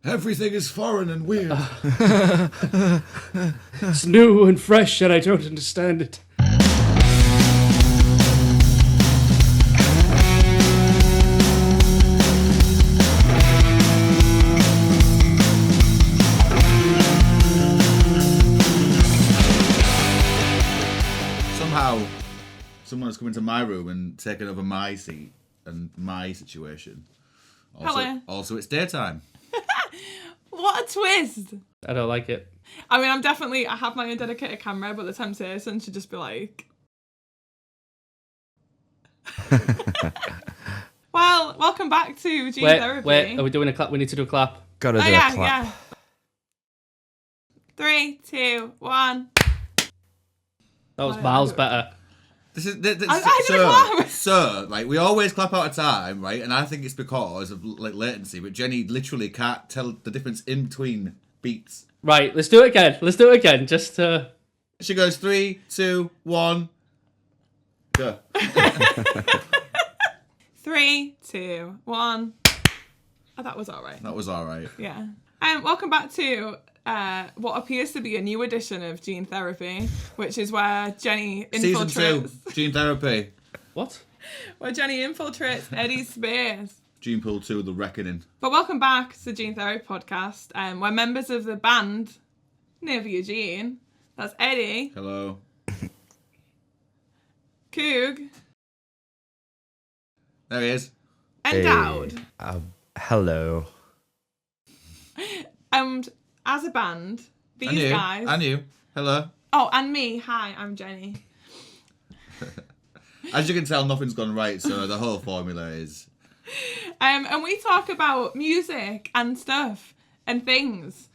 Everything is foreign and weird. It's new and fresh and I don't understand it. Somehow, someone has come into my room and taken over my seat and my situation. Also, it's daytime. What a twist! I don't like it. I mean, I have my own dedicated camera, but the temptation should just be like... Well, welcome back to Gene Therapy. Wait, are we doing a clap? We need to do a clap. Gotta do a clap. Yeah. 3, 2, 1. That was miles better. This is sir, like we always clap out of time, right? And I think it's because of like latency, but Jenny literally can't tell the difference in between beats. Right, let's do it again. Just She goes 3, 2, 1, go. 3, 2, 1. Oh, that was all right. That was all right. Yeah. Welcome back to what appears to be a new edition of Gene Therapy, which is where Jenny infiltrates... Season 2, Gene Therapy. what? Where Jenny infiltrates Eddi's space. Gene Pool 2, The Reckoning. But welcome back to Gene Therapy Podcast, where members of the band Navier Gene, that's Eddi. Hello. Coog. There he is. And Dowd. Hello. And as a band, these guys... And you. Hello. Oh, and me. Hi, I'm Jenny. As you can tell, nothing's gone right, so the whole formula is... And we talk about music and stuff and things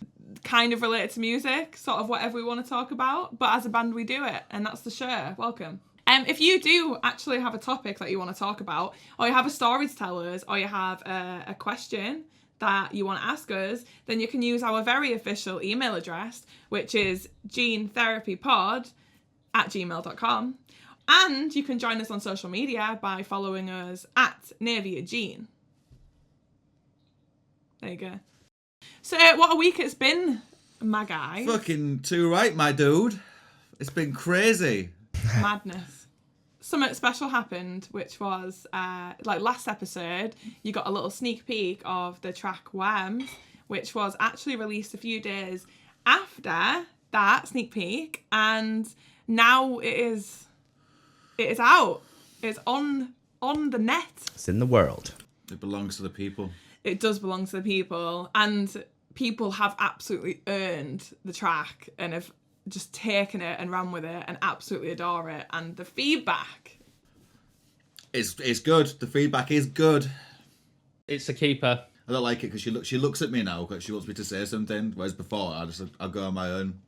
kind of related to music, sort of whatever we want to talk about. But as a band, we do it, and that's the show. Welcome. If you do actually have a topic that you want to talk about, or you have a story to tell us, or you have a question that you want to ask us, then you can use our very official email address, which is genetherapypod@gmail.com. And you can join us on social media by following us at Navier Gene. There you go. So, what a week it's been, my guy. Fucking too right, my dude. It's been crazy. Madness. Something special happened, which was, like last episode, you got a little sneak peek of the track Worms, which was actually released a few days after that sneak peek, and now it is out. It's on the net. It's in the world. It belongs to the people. It does belong to the people, and people have absolutely earned the track and have just taken it and ran with it and absolutely adore it. And the feedback, it's good. The feedback is good. It's a keeper. I don't like it because she looks at me now because she wants me to say something, whereas before I go on my own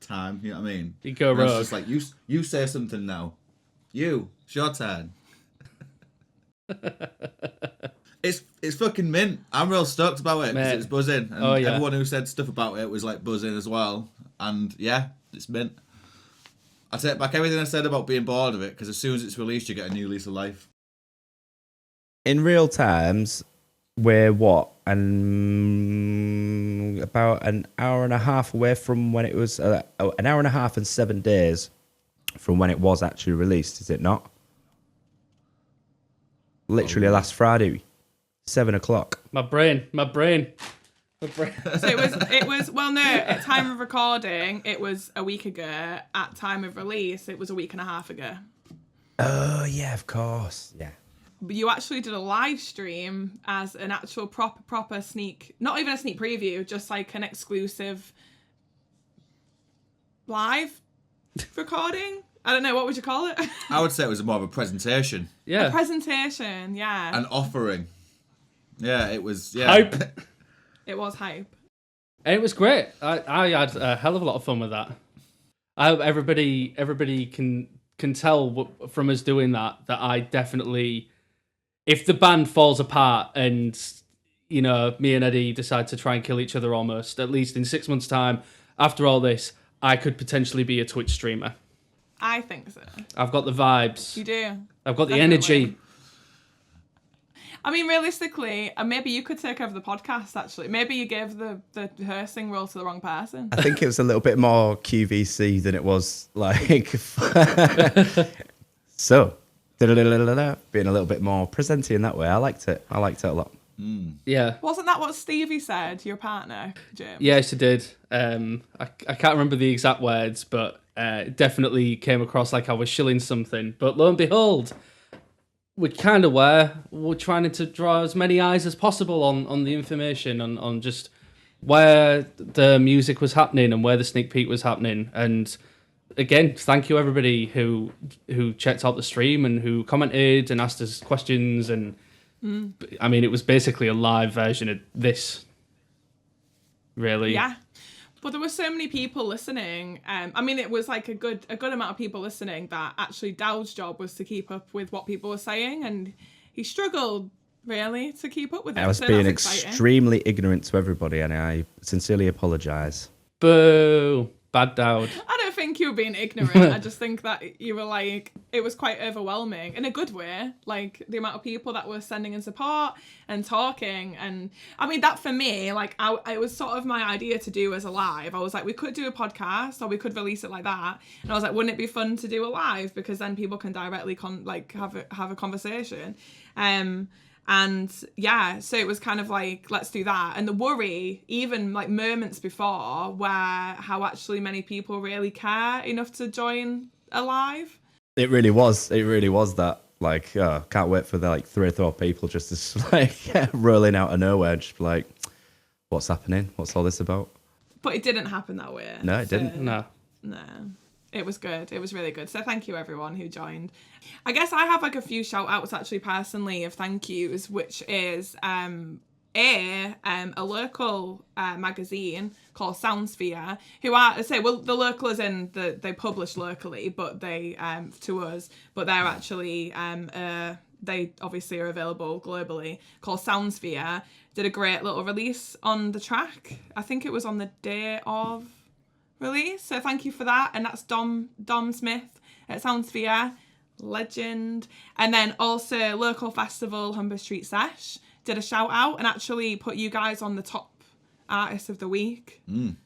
time. You know what I mean? You go and rogue. It's just like you say something now. It's your turn. It's fucking mint. I'm real stoked about it because it's buzzing, and everyone who said stuff about it was like buzzing as well. And yeah, it's mint. I take back everything I said about being bored of it because as soon as it's released, you get a new lease of life. In real terms, we're what? About an hour and a half away from when it was... an hour and a half and 7 days from when it was actually released, is it not? Literally last Friday, 7 o'clock. My brain. so it was well, no, at time of recording it was a week ago. At time of release it was a week and a half ago. Oh yeah, of course. Yeah. But you actually did a live stream as an actual proper sneak, not even a sneak preview, just like an exclusive live recording. I don't know, what would you call it? I would say it was more of a presentation. Yeah. A presentation, yeah. An offering. Yeah, it was. Yeah. Hype. It was hype. And it was great. I had a hell of a lot of fun with that. I hope everybody can tell from us doing that I definitely, if the band falls apart and, you know, me and Eddi decide to try and kill each other almost, at least in 6 months' time, after all this, I could potentially be a Twitch streamer. I think so. I've got the vibes. You do. I've got the Definitely. energy. I mean, realistically, maybe you could take over the podcast, actually. Maybe you gave the hosting role to the wrong person. I think it was a little bit more QVC than it was like... So, being a little bit more presenty in that way. I liked it a lot. Yeah. Wasn't that what Stevie said, your partner, Jim? Yes, it did. I can't remember the exact words, but it definitely came across like I was shilling something. But lo and behold, we kind of were. We're trying to draw as many eyes as possible on the information, on just where the music was happening and where the sneak peek was happening. And again, thank you everybody who checked out the stream and who commented and asked us questions. And I mean, it was basically a live version of this, really. Yeah. But there were so many people listening. I mean, it was like a good amount of people listening that actually Dowd's job was to keep up with what people were saying, and he struggled really to keep up with it. I was being extremely ignorant to everybody, and I sincerely apologise. Boo! Bad Dowd. I don't think you were being ignorant. I just think that you were like, it was quite overwhelming in a good way. Like the amount of people that were sending in support and talking. And I mean, that for me, like it was sort of my idea to do as a live. I was like, we could do a podcast or we could release it like that. And I was like, wouldn't it be fun to do a live? Because then people can directly have a conversation. And yeah, so it was kind of like, let's do that. And the worry, even like moments before, where how actually many people really care enough to join a live. It really was that. Like, can't wait for the like 3 or 4 people just to like rolling out of nowhere and just be like, what's happening? What's all this about? But it didn't happen that way. No, it didn't. No. It was good. It was really good. So thank you everyone who joined. I guess I have like a few shout outs actually personally of thank yous, which is a local magazine called Soundsphere, who are, the local is in they publish locally, but they to us, but they're actually they obviously are available globally, called Soundsphere. Did a great little release on the track. I think it was on the day of release, so thank you for that. And that's Dom Smith at Soundsphere, legend. And then also local festival Humber Street Sesh did a shout out and actually put you guys on the top artist of the week,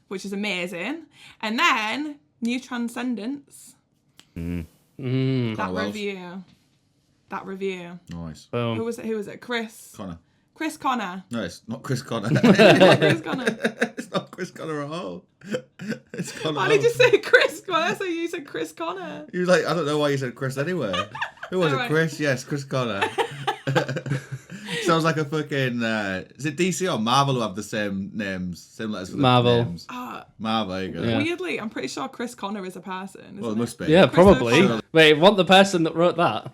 which is amazing. And then New Transcendence, that review. Nice. Boom. Who was it? Chris Connor. No, it's not Chris Connor. Chris Connor. It's not Chris Connor at all. It's Connor. Why did you say Chris Connor? So you said Chris Connor. He was like, I don't know why you said Chris anyway. Who was it? Chris? Yes, Chris Connor. Sounds like a fucking... is it DC or Marvel who have the same names? Same letters for the Marvel. names? Marvel, there you go. Yeah. Weirdly, I'm pretty sure Chris Connor is a person. Well, it must be. Yeah, probably. Sure. Wait, want the person that wrote that?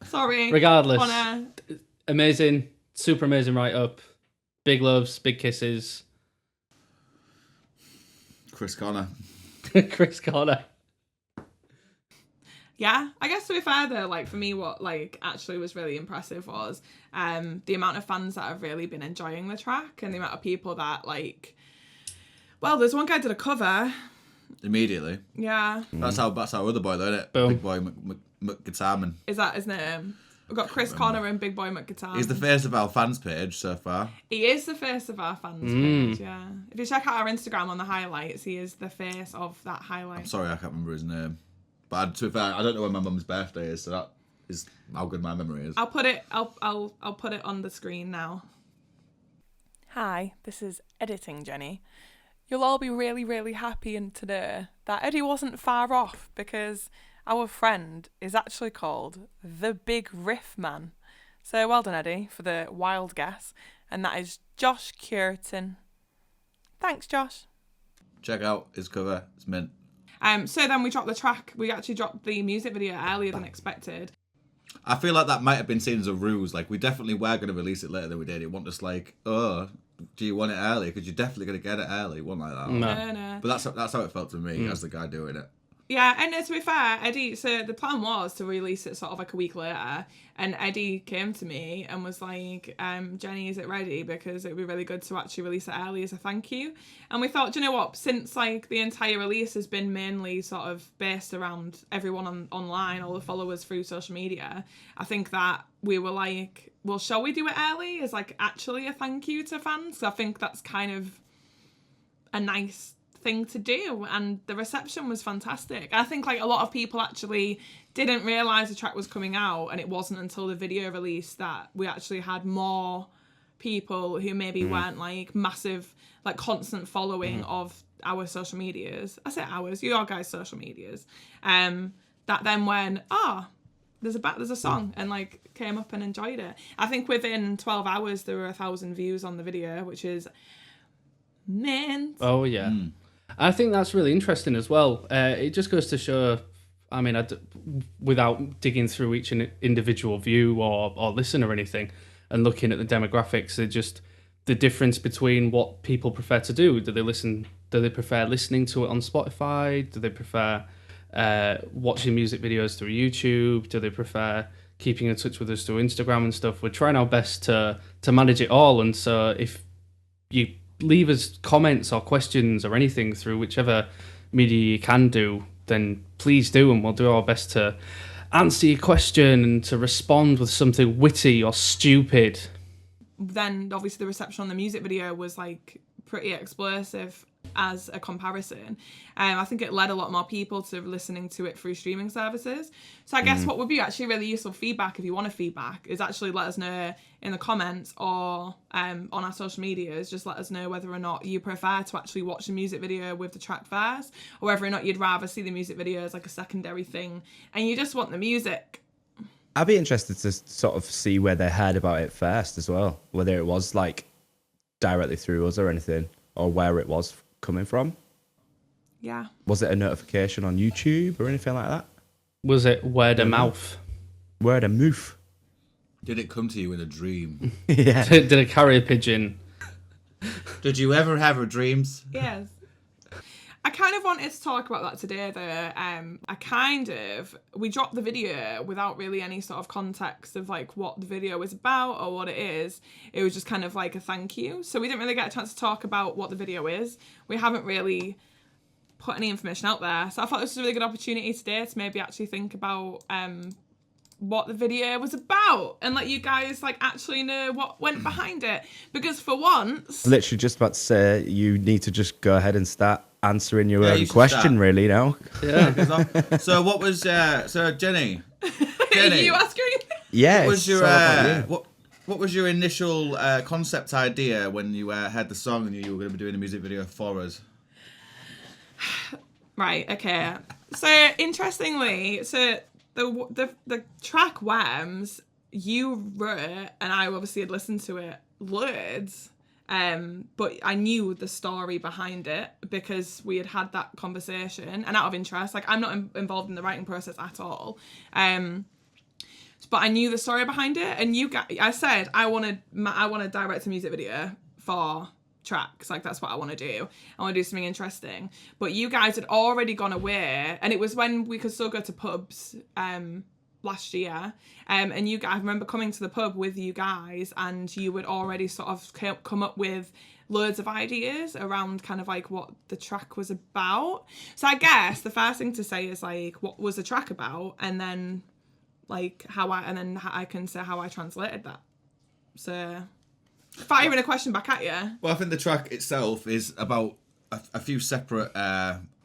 Sorry. Regardless. Connor. Amazing. Super amazing write-up. Big loves, big kisses. Chris Connor. Chris Connor. Yeah, I guess to be fair though, like for me, what like actually was really impressive was the amount of fans that have really been enjoying the track and the amount of people that like. Well, there's one guy did a cover. Immediately. Yeah. That's our other boy though, isn't it? Boom. Big Boy McGuitarman. Is that his name? We've got Chris Connor and Big Boy McGuitarman. He's the face of our fans page so far. He is the face of our fans page, yeah. If you check out our Instagram on the highlights, he is the face of that highlight. I'm sorry, I can't remember his name. But to be fair, I don't know when my mum's birthday is, so that is how good my memory is. I'll put it on the screen now. Hi, this is Editing Jenny. You'll all be really, really happy today that Eddie wasn't far off because our friend is actually called the Big Riff Man. So well done, Eddie, for the wild guess. And that is Josh Curtin. Thanks, Josh. Check out his cover. It's mint. So then we dropped the track. We actually dropped the music video earlier than expected. I feel like that might have been seen as a ruse. Like, we definitely were going to release it later than we did. It wasn't just like, oh, do you want it early? Because you're definitely going to get it early. It wasn't like that. No. No. But that's how it felt to me as the guy doing it. Yeah, and to be fair, Eddi, so the plan was to release it sort of like a week later, and Eddi came to me and was like, Jenny, is it ready? Because it would be really good to actually release it early as a thank you. And we thought, do you know what, since like the entire release has been mainly sort of based around everyone online, all the followers through social media, I think that we were like, well, shall we do it early as like actually a thank you to fans? So I think that's kind of a nice thing to do, and the reception was fantastic. I think like a lot of people actually didn't realise the track was coming out, and it wasn't until the video release that we actually had more people who maybe weren't like massive, like constant following of our social medias. I say ours, your guys' social medias. That then went, there's a song, and like came up and enjoyed it. I think within 12 hours there were 1,000 views on the video, which is mint. Oh yeah. I think that's really interesting as well. It just goes to show, I mean, without digging through each individual view or listen or anything, and looking at the demographics, just the difference between what people prefer to do. Do they prefer listening to it on Spotify? Do they prefer watching music videos through YouTube? Do they prefer keeping in touch with us through Instagram and stuff? We're trying our best to manage it all, and so if you leave us comments or questions or anything through whichever media you can do, then please do, and we'll do our best to answer your question and to respond with something witty or stupid. Then obviously the reception on the music video was like pretty explosive as a comparison. I think it led a lot more people to listening to it through streaming services. So I guess what would be actually really useful feedback, if you want to feedback, is actually let us know in the comments or on our social medias. Just let us know whether or not you prefer to actually watch the music video with the track first, or whether or not you'd rather see the music video as like a secondary thing and you just want the music. I'd be interested to sort of see where they heard about it first as well, whether it was like directly through us or anything, or where it was coming from. Yeah. Was it a notification on YouTube or anything like that? Was it word of mouth? Word of mouth. Did it come to you in a dream? Yeah. Did a carrier pigeon? Did you ever have a dreams? Yes. I kind of wanted to talk about that today, though. We dropped the video without really any sort of context of like what the video was about or what it is. It was just kind of like a thank you. So we didn't really get a chance to talk about what the video is. We haven't really put any information out there. So I thought this was a really good opportunity today to maybe actually think about what the video was about and let you guys like actually know what went behind it. Because for once... Literally just about to say, you need to just go ahead and start answering your own question, really, now. Yeah. So what was Jenny? Are you asking? Yeah. What was your initial concept idea when you heard the song and knew you were going to be doing a music video for us? Right. Okay. So interestingly, the track Worms you wrote, and I obviously had listened to it loads. But I knew the story behind it because we had that conversation, and out of interest, like I'm not involved in the writing process at all. But I knew the story behind it, and I said I want to direct a music video for tracks, like that's what I want to do. I want to do something interesting. But you guys had already gone away, and it was when we could still go to pubs. Last year, and you guys, I remember coming to the pub with you guys, and you would already sort of come up with loads of ideas around kind of like what the track was about. So I guess the first thing to say is like, what was the track about, and then like how I can say how I translated that. So firing a question back at you. Well, I think the track itself is about a few separate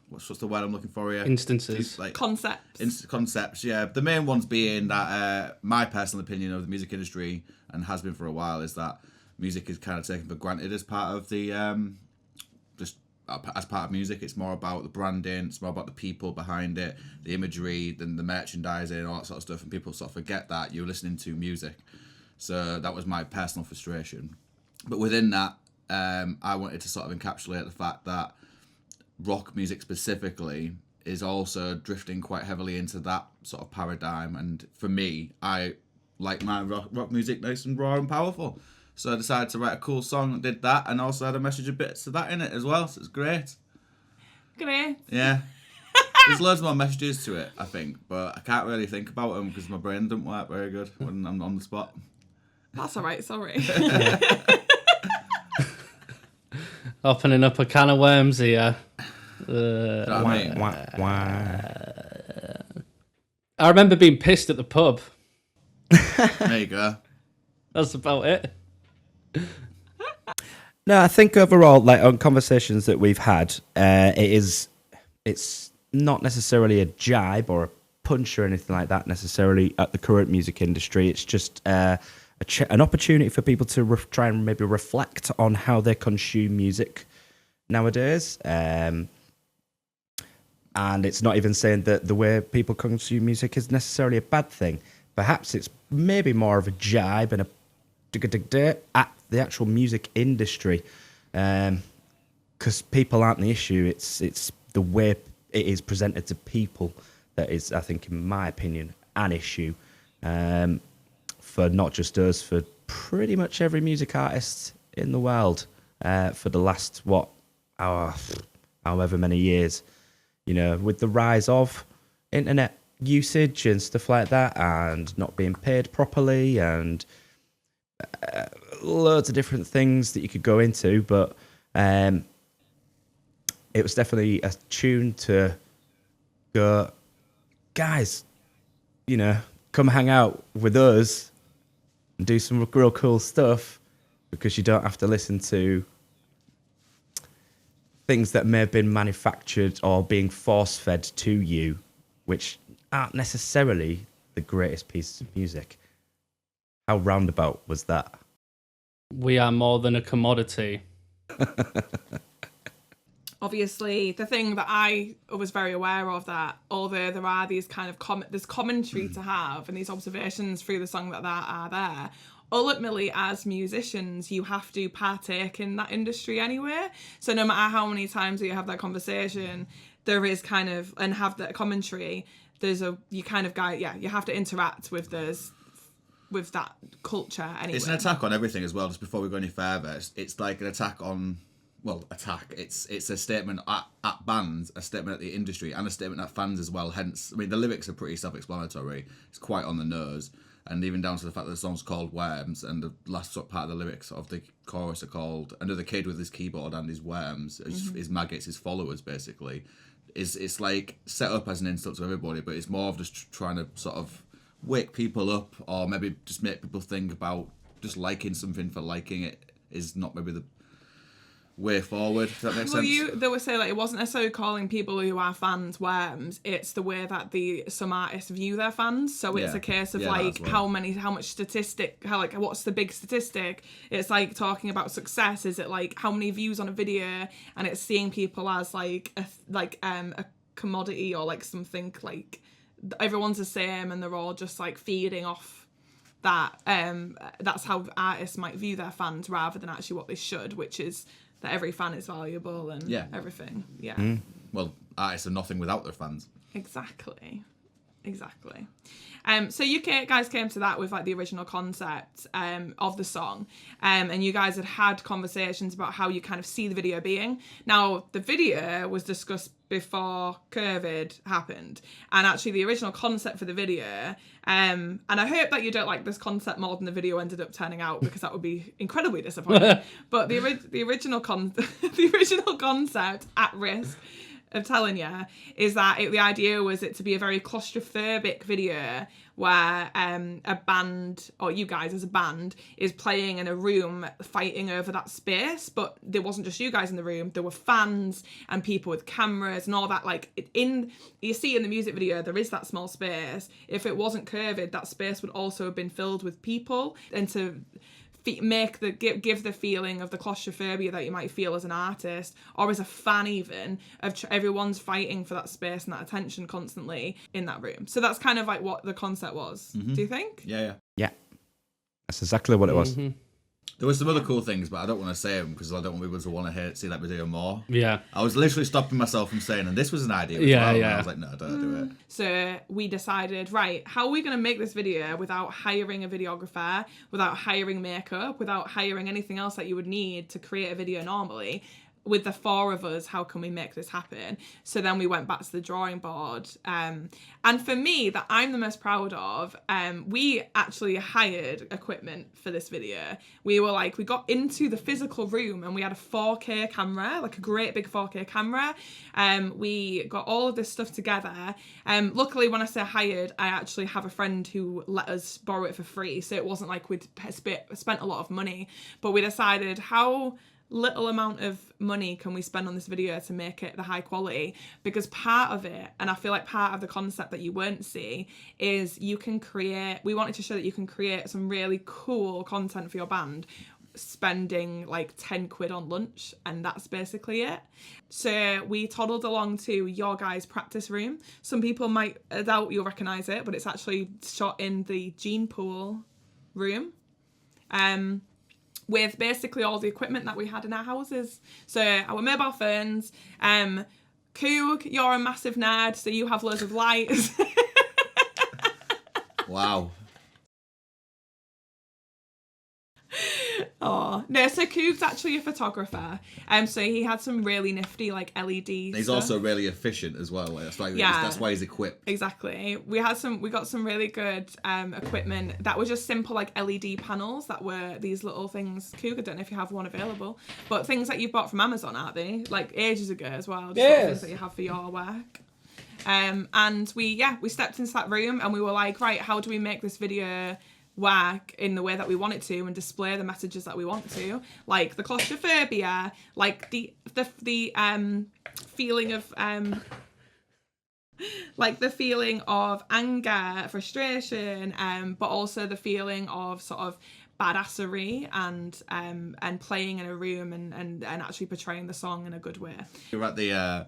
what's the word I'm looking for here? Instances. Like concepts, yeah. The main ones being that my personal opinion of the music industry, and has been for a while, is that music is kind of taken for granted as part of the as part of music. It's more about the branding, it's more about the people behind it, the imagery, than the merchandising, all that sort of stuff, and people sort of forget that you're listening to music. So that was my personal frustration. But within that, I wanted to sort of encapsulate the fact that rock music specifically is also drifting quite heavily into that sort of paradigm, and for me, I like my rock music nice and raw and powerful, so I decided to write a cool song that did that, and also had a message of bits of that in it as well, so it's great. Great. Yeah. There's loads more messages to it, I think, but I can't really think about them because my brain doesn't work very good when I'm on the spot. That's all right, sorry. Opening up a can of worms here. I remember being pissed at the pub. There you go. That's about it. No, I think overall, like on conversations that we've had, it's not necessarily a jibe or a punch or anything like that necessarily at the current music industry. It's just an opportunity for people to try and maybe reflect on how they consume music nowadays. And it's not even saying that the way people consume music is necessarily a bad thing. Perhaps it's maybe more of a jibe and a at the actual music industry, because people aren't the issue. It's the way it is presented to people that is, I think, in my opinion, an issue for not just us, for pretty much every music artist in the world for the last however many years. You know, with the rise of internet usage and stuff like that, and not being paid properly, and loads of different things that you could go into, but it was definitely a tune to go, guys, you know, come hang out with us and do some real cool stuff, because you don't have to listen to things that may have been manufactured or being force-fed to you, which aren't necessarily the greatest pieces of music. How roundabout was that? We are more than a commodity. Obviously, the thing that I was very aware of, that although there are these kind of there's commentary to have and these observations through the song that are there, ultimately as musicians you have to partake in that industry anyway. So no matter how many times that you have that conversation, there is kind of, and have that commentary, you have to interact with that culture anyway. It's an attack on everything as well. Just before we go any further, it's like an attack on, it's a statement at bands, a statement at the industry, and a statement at fans as well. Hence, I mean, the lyrics are pretty self-explanatory. It's quite on the nose, and even down to the fact that the song's called Worms, and the last part of the lyrics of the chorus are called "Another kid with his keyboard and his worms, his maggots, his followers." Basically, it's like set up as an insult to everybody, but it's more of just trying to sort of wake people up, or maybe just make people think about just liking something for liking it is not maybe the way forward. Does that make sense? They would say, like, it wasn't necessarily calling people who are fans worms, it's the way that some artists view their fans. So it's a case of how much statistic, what's the big statistic? It's like talking about success. Is it like how many views on a video, and it's seeing people as like a commodity, or like something like everyone's the same and they're all just like feeding off that. That's how artists might view their fans, rather than actually what they should, which is that every fan is valuable and everything. Well, artists are nothing without their fans. Exactly. So you guys came to that with like the original concept of the song, and you guys had conversations about how you kind of see the video being. Now, the video was discussed before COVID happened, and actually the original concept for the video, and I hope that you don't like this concept more than the video ended up turning out, because that would be incredibly disappointing. But the original the original concept, at risk of telling you, is that the idea was it to be a very claustrophobic video where a band, or you guys as a band, is playing in a room fighting over that space. But there wasn't just you guys in the room, there were fans and people with cameras and all that. Like, you see in the music video, there is that small space. If it wasn't COVID, that space would also have been filled with people, and to give the feeling of the claustrophobia that you might feel as an artist, or as a fan even, of everyone's fighting for that space and that attention constantly in that room. So that's kind of like what the concept was. Do you think? Yeah. That's exactly what it was. There was some other cool things, but I don't want to say them because I don't want people to want to see that video more. Yeah. I was literally stopping myself from saying, and this was an idea as well. And I was like, no, don't do it. So we decided, right, how are we going to make this video without hiring a videographer, without hiring makeup, without hiring anything else that you would need to create a video normally? with the four of us, how can we make this happen? So then we went back to the drawing board. And for me, that I'm the most proud of, we actually hired equipment for this video. We got into the physical room and we had a 4K camera, like a great big 4K camera. We got all of this stuff together. Luckily, when I say hired, I actually have a friend who let us borrow it for free. So it wasn't like we'd spent a lot of money, but we decided how little amount of money can we spend on this video to make it the high quality, because part of it, and I feel like part of the concept that you won't see, is we wanted to show that you can create some really cool content for your band spending like 10 quid on lunch, and that's basically it. So we toddled along to your guys' practice room. Some people might doubt you'll recognise it, but it's actually shot in the gene pool room. With basically all the equipment that we had in our houses. So our mobile phones, Coog, you're a massive nerd, so you have loads of lights. Wow. Oh no, so Coog's actually a photographer, so he had some really nifty like LED He's stuff. also really efficient as well. That's why he's equipped. Exactly. We got some really good equipment that was just simple like LED panels that were these little things. Coog, I don't know if you have one available, but things that you bought from Amazon, aren't they? Like ages ago as well. Just yes. Things that you have for your work. And we stepped into that room and we were like, right, how do we make this video work in the way that we want it to and display the messages that we want to, like the claustrophobia, like the feeling of like the feeling of anger, frustration, but also the feeling of sort of badassery and playing in a room and actually portraying the song in a good way. You're at the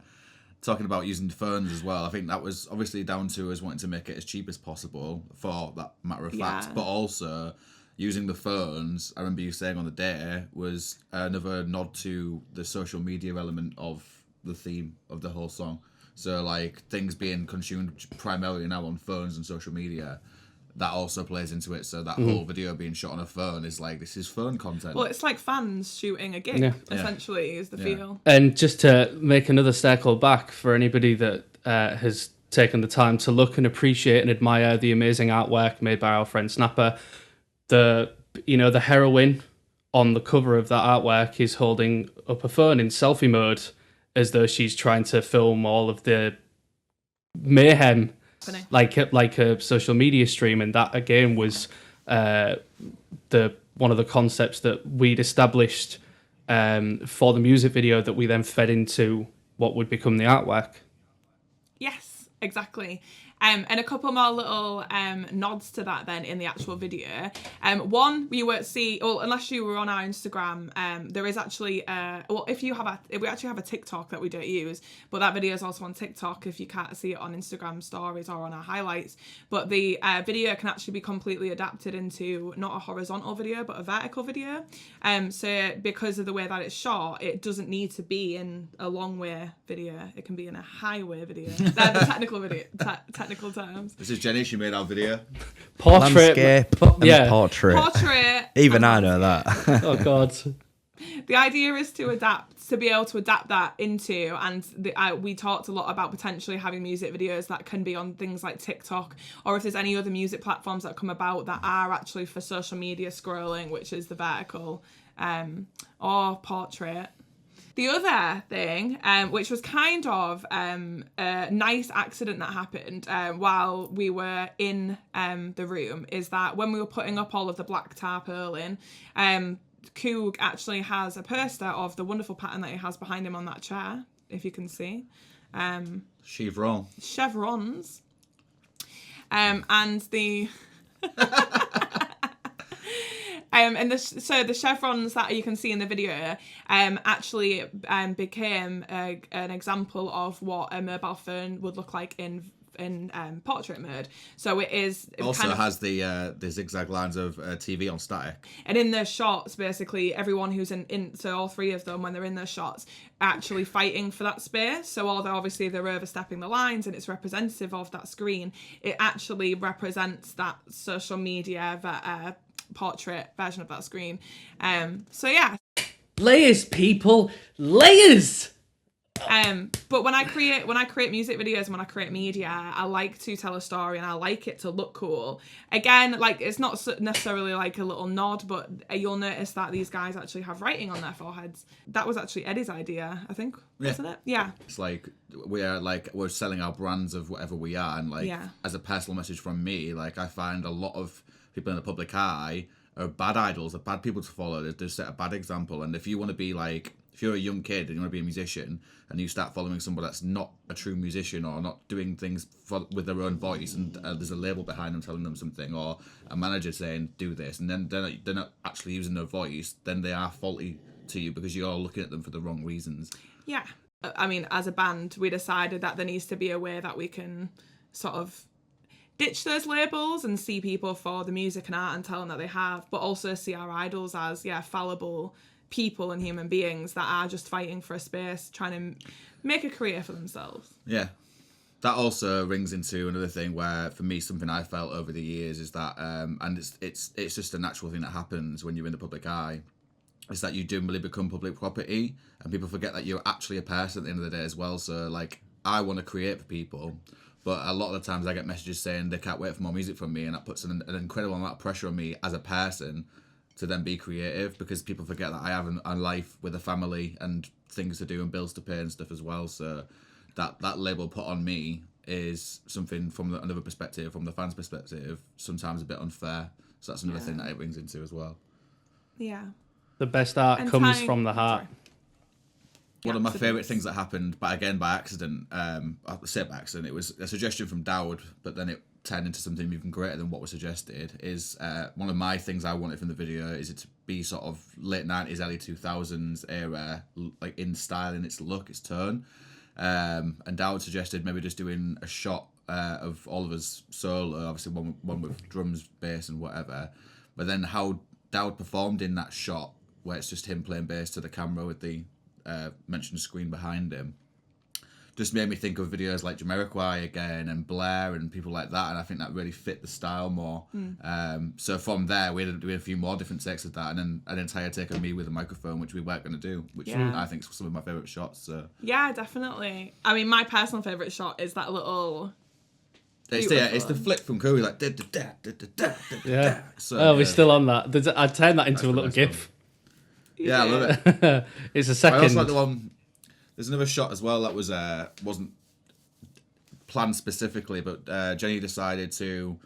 talking about using phones as well. I think that was obviously down to us wanting to make it as cheap as possible, for that matter of fact, but also using the phones, I remember you saying on the day, was another nod to the social media element of the theme of the whole song. So like things being consumed primarily now on phones and social media, that also plays into it. So that whole video being shot on a phone is like, this is phone content. Well, it's like fans shooting a gig, essentially, is the feel. And just to make another circle back for anybody that has taken the time to look and appreciate and admire the amazing artwork made by our friend Snapper, the heroine on the cover of that artwork is holding up a phone in selfie mode as though she's trying to film all of the mayhem like a social media stream, and that again was one of the concepts that we'd established for the music video that we then fed into what would become the artwork. Yes, exactly. And a couple more little nods to that then in the actual video. One, you won't see, or unless you were on our Instagram, there is actually, we actually have a TikTok that we don't use, but that video is also on TikTok if you can't see it on Instagram stories or on our highlights. But the video can actually be completely adapted into not a horizontal video, but a vertical video. So because of the way that it's shot, it doesn't need to be in a long way video. It can be in a highway video. The technical video. Technical terms. This is Jenny. She made our video. Portrait. Landscape and portrait. Portrait. Even I know that. Oh God. The idea is to be able to adapt that into, and we talked a lot about potentially having music videos that can be on things like TikTok, or if there's any other music platforms that come about that are actually for social media scrolling, which is the vertical, or portrait. The other thing, which was kind of a nice accident that happened while we were in the room, is that when we were putting up all of the black tarpaulin, Coog actually has a poster of the wonderful pattern that he has behind him on that chair, if you can see. Chevrons. And the... so the chevrons that you can see in the video actually became an example of what a mobile phone would look like in portrait mode. So it is also has the zigzag lines of TV on static. And in their shots, basically everyone who's in so all three of them, when they're in their shots, actually fighting for that space. So although obviously they're overstepping the lines and it's representative of that screen, it actually represents that social media portrait version of that screen. So yeah. Layers, people. Layers! But when I create music videos and when I create media, I like to tell a story and I like it to look cool. Again, like, it's not necessarily like a little nod, but you'll notice that these guys actually have writing on their foreheads. That was actually Eddi's idea, I think, wasn't it? Yeah. It's like we're selling our brands of whatever we are, and like as a personal message from me, like I find a lot of people in the public eye are bad idols, are bad people to follow. They set a bad example, and if you want to be like, if you're a young kid and you want to be a musician and you start following somebody that's not a true musician or not doing things with their own voice, and there's a label behind them telling them something, or a manager saying do this, and then they're not actually using their voice, then they are faulty to you because you're looking at them for the wrong reasons. Yeah. I mean, as a band, we decided that there needs to be a way that we can sort of ditch those labels and see people for the music and art and talent that they have, but also see our idols as, fallible people and human beings that are just fighting for a space, trying to make a career for themselves. Yeah. That also rings into another thing where, for me, something I felt over the years is that, and it's just a natural thing that happens when you're in the public eye, is that you generally become public property, and people forget that you're actually a person at the end of the day as well. So, like, I want to create for people, but a lot of the times I get messages saying they can't wait for more music from me, and that puts an incredible amount of pressure on me as a person to then be creative, because people forget that I have a life with a family and things to do and bills to pay and stuff as well. So that label put on me is something from another perspective, from the fans' perspective, sometimes a bit unfair. So that's another thing that it brings into as well. Yeah. The best art comes from the heart. One of my favourite things that happened, but again by accident, I'll say by accident, it was a suggestion from Dowd, but then it turned into something even greater than what was suggested, is one of my things I wanted from the video is it to be sort of late 90s, early 2000s era, like in style, in its look, its tone. And Dowd suggested maybe just doing a shot of all of us solo, obviously one with drums, bass and whatever, but then how Dowd performed in that shot, where it's just him playing bass to the camera with the mentioned screen behind him, just made me think of videos like Jamiroquai again and Blair and people like that, and I think that really fit the style more. So from there we had a few more different takes of that, and then an entire take of me with a microphone, which we weren't going to do, which I think is some of my favourite shots. So yeah, definitely. I mean, my personal favourite shot is that little... It's the flip from Curry, like da da da da da da. Yeah. So, we're still on that. I'd turn that into a little GIF. Yeah, I love it. It's a second. I also like the one. There's another shot as well that wasn't planned specifically, but Jenni decided to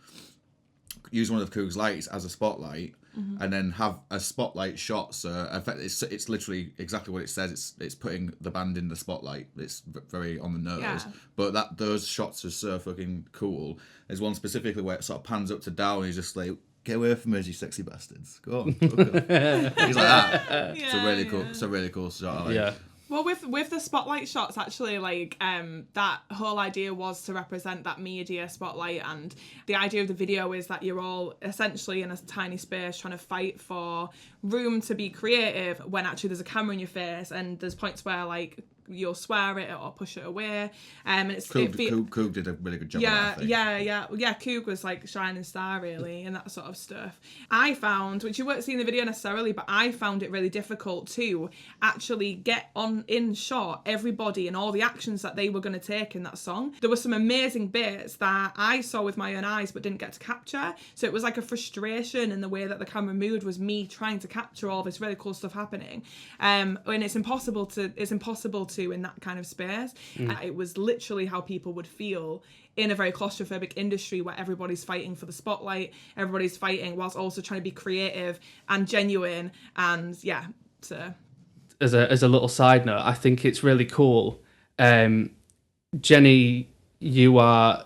use one of Coog's lights as a spotlight, and then have a spotlight shot. So in fact, it's literally exactly what it says. It's putting the band in the spotlight. It's very on the nose, but those shots are so fucking cool. There's one specifically where it sort of pans up to Dowd, and he's just like, "Get away from us, you sexy bastards! Go on." He's like that. It's a really cool shot. Yeah. Well, with the spotlight shots, actually, like, that whole idea was to represent that media spotlight, and the idea of the video is that you're all essentially in a tiny space trying to fight for room to be creative when actually there's a camera in your face, and there's points where, like, you'll swear it or push it away. And Coog did a really good job of that, I think. Yeah, Coog was like shining star really, and that sort of stuff. I found, which you won't see in the video necessarily, but I found it really difficult to actually get on in shot everybody and all the actions that they were going to take in that song. There were some amazing bits that I saw with my own eyes but didn't get to capture. So it was like a frustration in the way that the camera moved, was me trying to capture all this really cool stuff happening. And it's impossible to in that kind of space. It was literally how people would feel in a very claustrophobic industry where everybody's fighting for the spotlight, everybody's fighting whilst also trying to be creative and genuine. And yeah, so as a little side note, I think it's really cool. Jenni, you are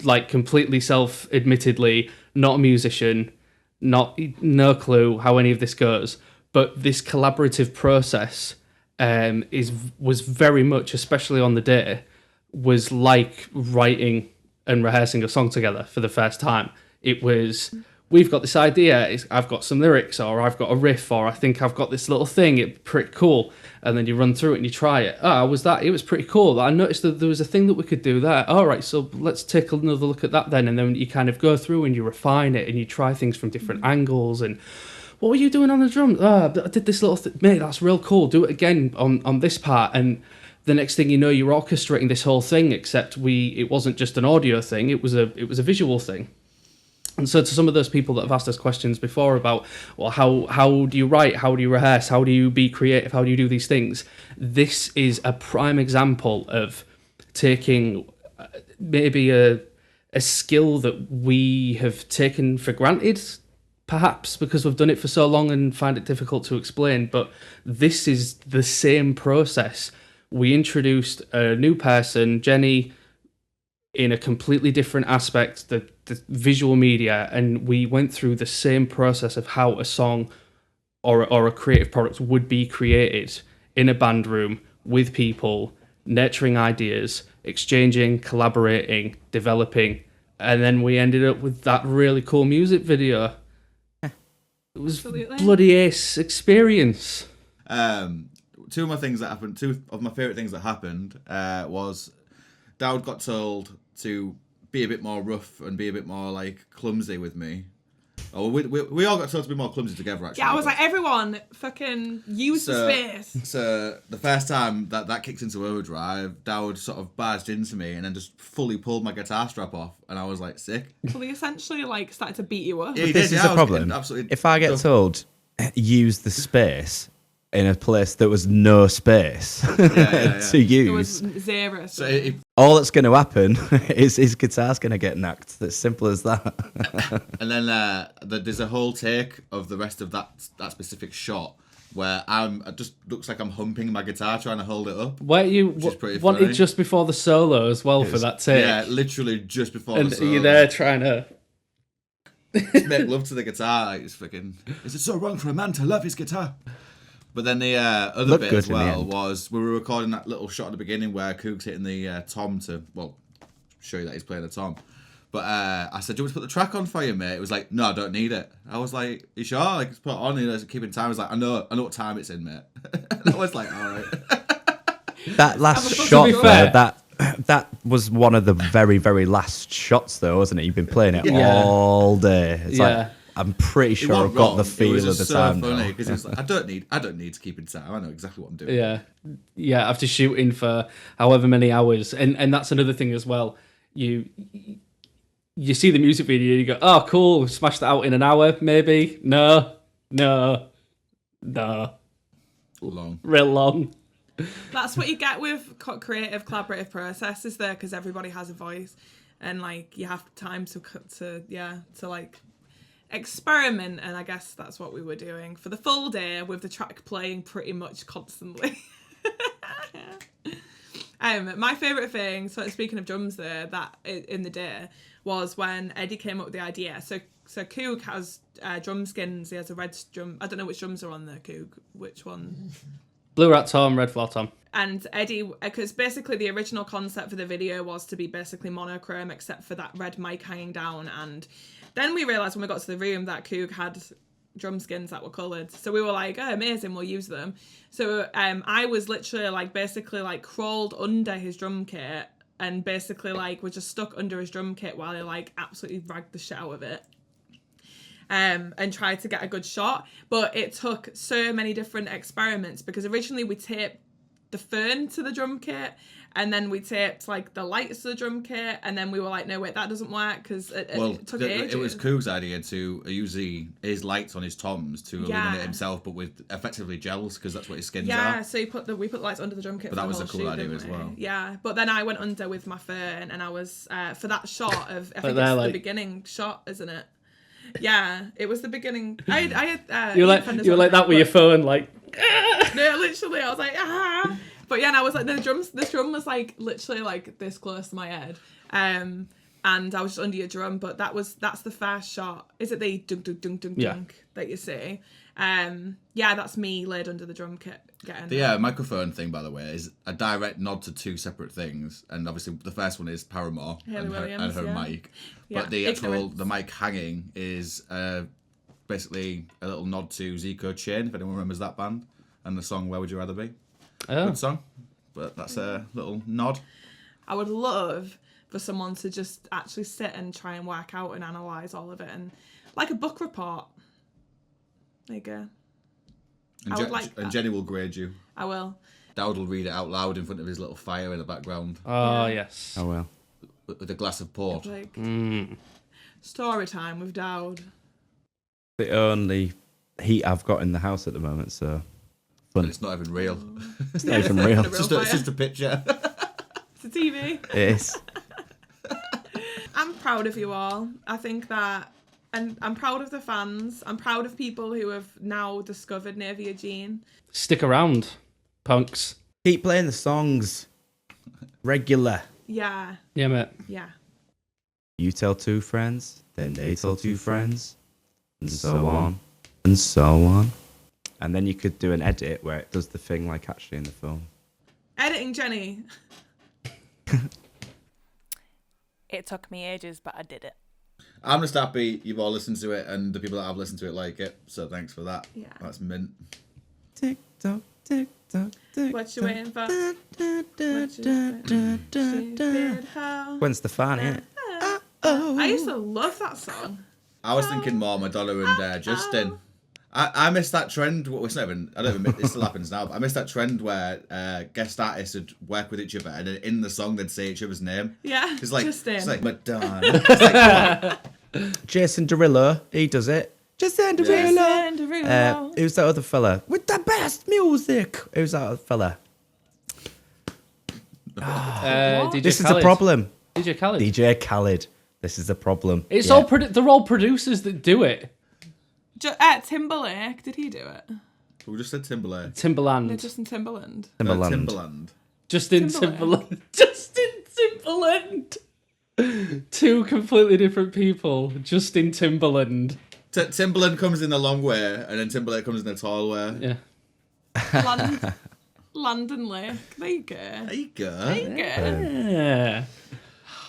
like completely self-admittedly not a musician, no clue how any of this goes, but this collaborative process was very much, especially on the day, was like writing and rehearsing a song together for the first time. It was, we've got this idea, I've got some lyrics, or I've got a riff, or I think I've got this little thing, it's pretty cool. And then you run through it and you try it. It was pretty cool. I noticed that there was a thing that we could do there. All right, so let's take another look at that then. And then you kind of go through and you refine it and you try things from different angles and what were you doing on the drum? I did this little thing. Mate, that's real cool. Do it again on this part. And the next thing you know, you're orchestrating this whole thing, except it wasn't just an audio thing, it was a visual thing. And so to some of those people that have asked us questions before about, well, how do you write? How do you rehearse? How do you be creative? How do you do these things? This is a prime example of taking maybe a skill that we have taken for granted, perhaps because we've done it for so long and find it difficult to explain. But this is the same process. We introduced a new person, Jenni, in a completely different aspect, the visual media, and we went through the same process of how a song or a creative product would be created in a band room with people, nurturing ideas, exchanging, collaborating, developing, and then we ended up with that really cool music video. It was Absolutely. Bloody ace experience. Two of my favourite things that happened was Dowd got told to be a bit more rough and be a bit more like clumsy with me. Oh, we all got told to be more clumsy together, actually. Yeah, I was like, everyone fucking use the space. So the first time that kicked into overdrive, Dowd sort of barged into me and then just fully pulled my guitar strap off, and I was like, sick. Well, he essentially like started to beat you up. Yeah, this is a problem. If I get told, use the space in a place that was no space to use. There was zero. So all that's going to happen is his guitar's going to get knocked. It's simple as that. And then there's a whole take of the rest of that specific shot where it just looks like I'm humping my guitar trying to hold it up. Where you wanted just before the solo as well for that take. Yeah, literally just before the solo. And you're there trying to make love to the guitar. Like, it's freaking. Is it so wrong for a man to love his guitar? But then the other bit as well was we were recording that little shot at the beginning where Coog's hitting the tom to, well, show you that he's playing a tom. But I said, do you want me to put the track on for you, mate? It was like, no, I don't need it. I was like, you sure? Like, it's put it on, you know, keeping time. I was like, I know what time it's in, mate. And I was like, all right. That last shot there, that was one of the very, very last shots, though, wasn't it? You've been playing it all day. It's like, I'm pretty sure I've got the feel of the time. Funny because it's like, I don't need to keep in time. I know exactly what I'm doing. Yeah. After shooting for however many hours, and that's another thing as well. You see the music video, you go, oh, cool, smashed it out in an hour, maybe. No, long, real long. That's what you get with creative collaborative processes there, because everybody has a voice, and like you have time to like experiment, and I guess that's what we were doing for the full day with the track playing pretty much constantly. My favourite thing, so speaking of drums there, that in the day was when Eddi came up with the idea. So Coog has drum skins. He has a red drum. I don't know which drums are on there, Coog. Which one? Blue Rat Tom, Red Floor Tom. And Eddi, because basically the original concept for the video was to be basically monochrome except for that red mic hanging down. And then we realised when we got to the room that Coog had drum skins that were coloured. So we were like, oh, amazing, we'll use them. So I was literally like basically like crawled under his drum kit and basically like was just stuck under his drum kit while he like absolutely ragged the shit out of it. And tried to get a good shot. But it took so many different experiments because originally we taped the fern to the drum kit and then we taped like the lights to the drum kit and then we were like, no, wait, that doesn't work because it took ages. It was Coog's idea to use his lights on his toms to illuminate himself, but with effectively gels because that's what his skins are. Yeah, so we put lights under the drum kit. But that was a cool idea as well. Yeah, but then I went under with my fern and I was, for that shot of, I think it's the beginning shot, isn't it? Yeah, it was the beginning. I had you were like that with your phone, like no, literally, I was like but yeah, and I was like this drum was like literally like this close to my head, and I was just under your drum. But that's the first shot. Is it the dunk dunk dunk dunk dunk that you see? Yeah, that's me laid under the drum kit. The microphone thing, by the way, is a direct nod to two separate things, and obviously the first one is Paramore and her mic, but the mic hanging is basically a little nod to Zico Chain, if anyone remembers that band, and the song "Where Would You Rather Be." Good song, but that's a little nod. I would love for someone to just actually sit and try and work out and analyse all of it, and like a book report. There you go. And Jenny will grade you. I will. Dowd will read it out loud in front of his little fire in the background. Oh, yes. Oh, well. With a glass of port. Like, story time with Dowd. The only heat I've got in the house at the moment, so fun. And it's not even real. It's not even real. It's just a picture. It's a TV. It is. I'm proud of you all. I think that, and I'm proud of the fans. I'm proud of people who have now discovered Navier Gene. Stick around, punks. Keep playing the songs. Regular. Yeah. Yeah, mate. Yeah. You tell two friends, then they tell two friends, and so on, and so on. And then you could do an edit where it does the thing like actually in the film. Editing Jenny. It took me ages, but I did it. I'm just happy you've all listened to it and the people that have listened to it like it. So thanks for that. Yeah. That's mint. Tick tock, tick tock, tick. What you waiting for? Gwen Stefani, innit? I used to love that song. I was thinking more Madonna and Justin. I missed that trend. It's not even. I don't even. It still happens now. But I missed that trend where guest artists would work with each other, and then in the song they'd say each other's name. Yeah, It's like Justin. It's like Madonna. It's like, come on. Jason Derulo, he does it. Jason Derulo. Jason Derulo. Who's that other fella? With the best music. Who's that other fella? DJ This is Khaled. the problem. DJ Khaled. DJ Khaled. This is the problem. It's Yeah. all they're all producers that do it. Timberlake, did he do it? We just said Timberlake. Timberland. No, Justin Timberland. Timberland. Timberland. Justin Timberland. Justin Timberland. Two completely different people. Justin Timberland. Timberland comes in the long way, and then Timberlake comes in the tall way. Yeah. London Lake. There you go. There you go. There you go. Yeah.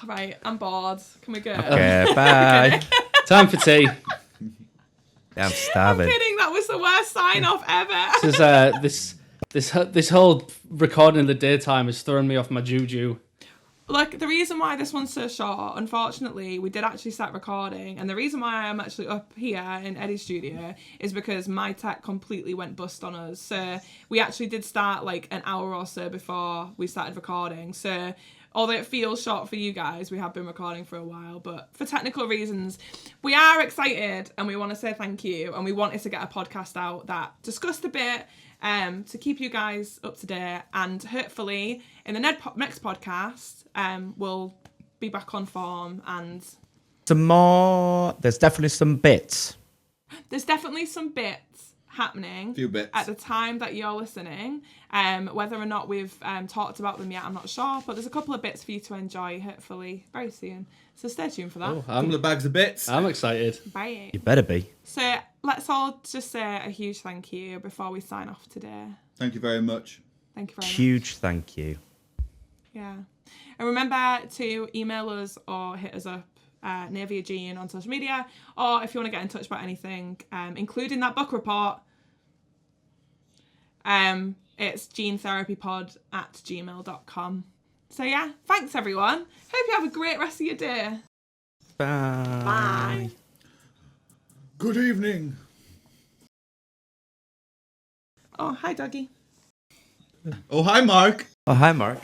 Right, I'm bored. Can we go? Okay, bye. Time for tea. I'm I'm starving. kidding. That was the worst sign off ever. This whole recording in the daytime has thrown me off my juju. Look, the reason why this one's so short, unfortunately, we did actually start recording, and the reason why I'm actually up here in Eddi's studio is because my tech completely went bust on us. So we actually did start like an hour or so before we started recording. So although it feels short for you guys, we have been recording for a while, but for technical reasons, we are excited and we want to say thank you, and we wanted to get a podcast out that discussed a bit to keep you guys up to date, and hopefully in the next podcast we'll be back on form, and Some more. There's definitely some bits. there's definitely some bits happening Few bits. at the time that you're listening. Whether or not we've talked about them yet, I'm not sure, but there's a couple of bits for you to enjoy hopefully very soon, so stay tuned for that. Oh, A couple of bags of bits. I'm excited. Bye. You better be. So let's all just say a huge thank you before we sign off today. Thank you very much. Thank you very much. Huge thank you. Yeah. And remember to email us or hit us up, Navier Gene on social media, or if you want to get in touch about anything, including that book report, it's genetherapypod@gmail.com. So yeah, thanks everyone. Hope you have a great rest of your day. Bye. Bye. Good evening. Oh, hi, doggy. Oh, hi, Mark. Oh, hi, Mark.